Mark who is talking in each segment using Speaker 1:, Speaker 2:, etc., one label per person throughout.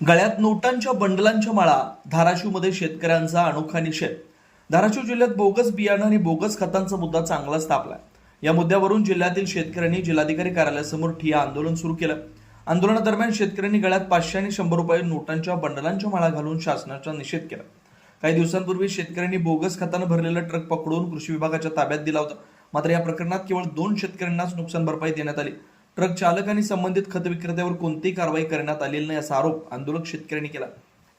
Speaker 1: गळ्यात नोटांच्या बंडलांच्या माळा, धाराशिवमध्ये शेतकऱ्यांचा अनोखा निषेध. धाराशिव जिल्ह्यात बोगस बियाणं आणि बोगस खतांचा मुद्दा चांगलाच तापलाय. या मुद्द्यावरून जिल्ह्यातील शेतकऱ्यांनी जिल्हाधिकारी कार्यालयासमोर ठिय्या आंदोलन सुरू केलं. आंदोलनादरम्यान शेतकऱ्यांनी गळ्यात 500 आणि 100 रुपये नोटांच्या बंडलांच्या माळा घालून शासनाचा निषेध केला. काही दिवसांपूर्वी शेतकऱ्यांनी बोगस खतानं भरलेला ट्रक पकडून कृषी विभागाच्या ताब्यात दिला होता. मात्र या प्रकरणात केवळ 2 शेतकऱ्यांनाच नुकसान भरपाई देण्यात आली. ट्रक चालक आणि संबंधित खत विक्रेत्यावर कोणतीही कारवाई करण्यात आलेली नाही असा आरोप आंदोलक शेतकऱ्यांनी केला.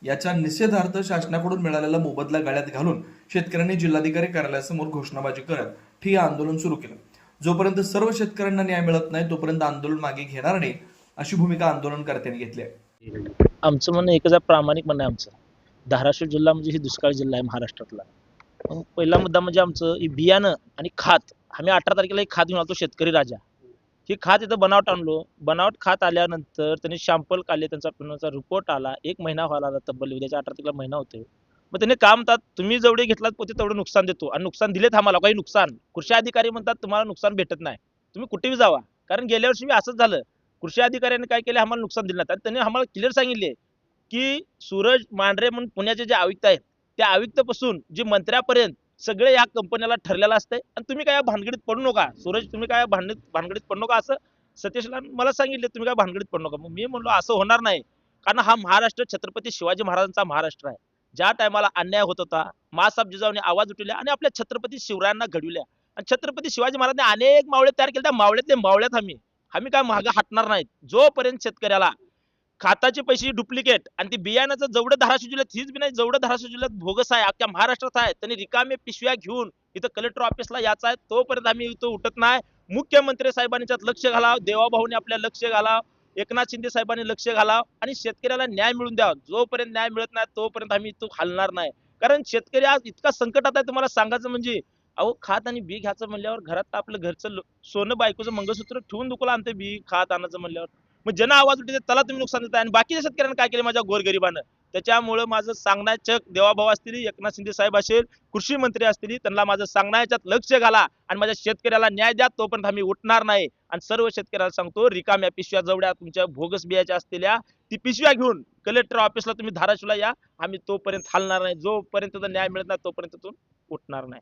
Speaker 1: याच्या निषेधार्थ शासनाकडून मिळालेला मोबदला गळ्यात घालून शेतकऱ्यांनी जिल्हाधिकारी कार्यालयासमोर घोषणाबाजी करत ठिय्या आंदोलन सुरू केलं. जोपर्यंत सर्व शेतकऱ्यांना न्याय मिळत नाही तोपर्यंत आंदोलन मागे घेणार नाही अशी भूमिका आंदोलनकर्त्यांनी घेतली आहे.
Speaker 2: आमचं म्हणणं एकच आहे, प्रामाणिक म्हणणं आहे आमचं. धाराशिव जिल्हा म्हणजे ही दुष्काळी जिल्हा आहे महाराष्ट्रातला. पहिला मुद्दा म्हणजे आमचं बियाणं आणि खात. आम्ही 18 तारखेला एक खात घेऊन आलो, शेतकरी राजा. ही खात इथं बनावट आणलो. बनावट खात आल्यानंतर त्यांनी शॅम्पल काढले, त्यांचा पुण्याचा रिपोर्ट आला. 1 महिना व्हायला आला, तब्बल उद्याच्या 18 तारखेला महिना होतोय. मग त्यांनी काय म्हणतात, तुम्ही जेवढे घेतलात पोते तेवढं नुकसान देतो, आणि नुकसान दिलेत आम्हाला. काही नुकसान कृषी अधिकारी म्हणतात तुम्हाला नुकसान भेटत नाही, तुम्ही कुठेही जावा. कारण गेल्या वर्षी असंच झालं. कृषी अधिकाऱ्यांनी काय केलं, आम्हाला नुकसान दिलं नाही. आणि त्यांनी आम्हाला क्लिअर सांगितले की सूरज मांढरे म्हणून पुण्याचे जे आयुक्त आहेत, त्या आयुक्तपासून जे मंत्र्यापर्यंत सगळे या कंपन्याला ठरलेलं असतंय, आणि तुम्ही काय या भानगडीत पडू नका. सूरज, तुम्ही काय भानगडीत पडू नका असं सतीशला मला सांगितले. तुम्ही काय भानगडीत पडू नका. मग मी म्हणलो असं होणार नाही, कारण हा महाराष्ट्र छत्रपती शिवाजी महाराजांचा महाराष्ट्र आहे. ज्या टायमाला अन्याय होत होता, मासाहेब जिजाऊने आवाज उठवला आणि आपल्या छत्रपती शिवरायांना घडविल्या. आणि छत्रपती शिवाजी महाराजांनी अनेक मावळे तयार केले. त्या मावळ्यातले मावळ्यात आम्ही काय मागं हटणार नाहीत. जोपर्यंत शेतकऱ्याला खाताचे पैसे डुप्लिकेट आणि ती बियाण्याचं जेवढं धाराशिव जिल्ह्यात, हीच बी नाही, जेवढं धाराशिव जिल्ह्यात भोगस आहे अख्ख्या महाराष्ट्रात आहे, त्यांनी रिकामे पिशव्या घेऊन इथं कलेक्टर ऑफिसला यायचं आहे, तोपर्यंत आम्ही इथं उठत नाही. मुख्यमंत्री साहेबांनी त्यात लक्ष घालावं, देवाभाऊने आपल्या लक्ष घालावं, एकनाथ शिंदे साहेबांनी लक्ष घालावं आणि शेतकऱ्याला न्याय मिळून द्यावा. जोपर्यंत न्याय मिळत नाही तोपर्यंत आम्ही इथं हलणार नाही. कारण शेतकरी आज इतका संकटात आहे, तुम्हाला सांगायचं म्हणजे अहो, खात आणि बी घ्यायचं म्हणल्यावर घरात तर आपलं घरचं सोनं बायकोचं मंगळसूत्र ठेवून दुखला आणते बी खात आणायचं म्हणल्यावर. मग ज्यांना आवाज उठते त्याला तुम्ही नुकसान देताय, आणि बाकीच्या शेतकऱ्यांना काय केलं माझ्या गोरगरिबानं. त्याच्यामुळे माझं सांगण्याचं, देवाभाऊ असतील, एकनाथ शिंदे साहेब असेल, कृषी मंत्री असतील, त्यांना माझं सांगण्याच्यात लक्ष घाला आणि माझ्या शेतकऱ्याला न्याय द्या. तोपर्यंत आम्ही उठणार नाही. आणि सर्व शेतकऱ्याला सांगतो, रिकाम्या पिशव्या जेवढ्या तुमच्या भोगस बियाच्या असलेल्या ती पिशव्या घेऊन कलेक्टर ऑफिसला तुम्ही धाराशिवला या. आम्ही तोपर्यंत हलणार नाही. जोपर्यंत न्याय मिळत नाही तोपर्यंत उठणार नाही.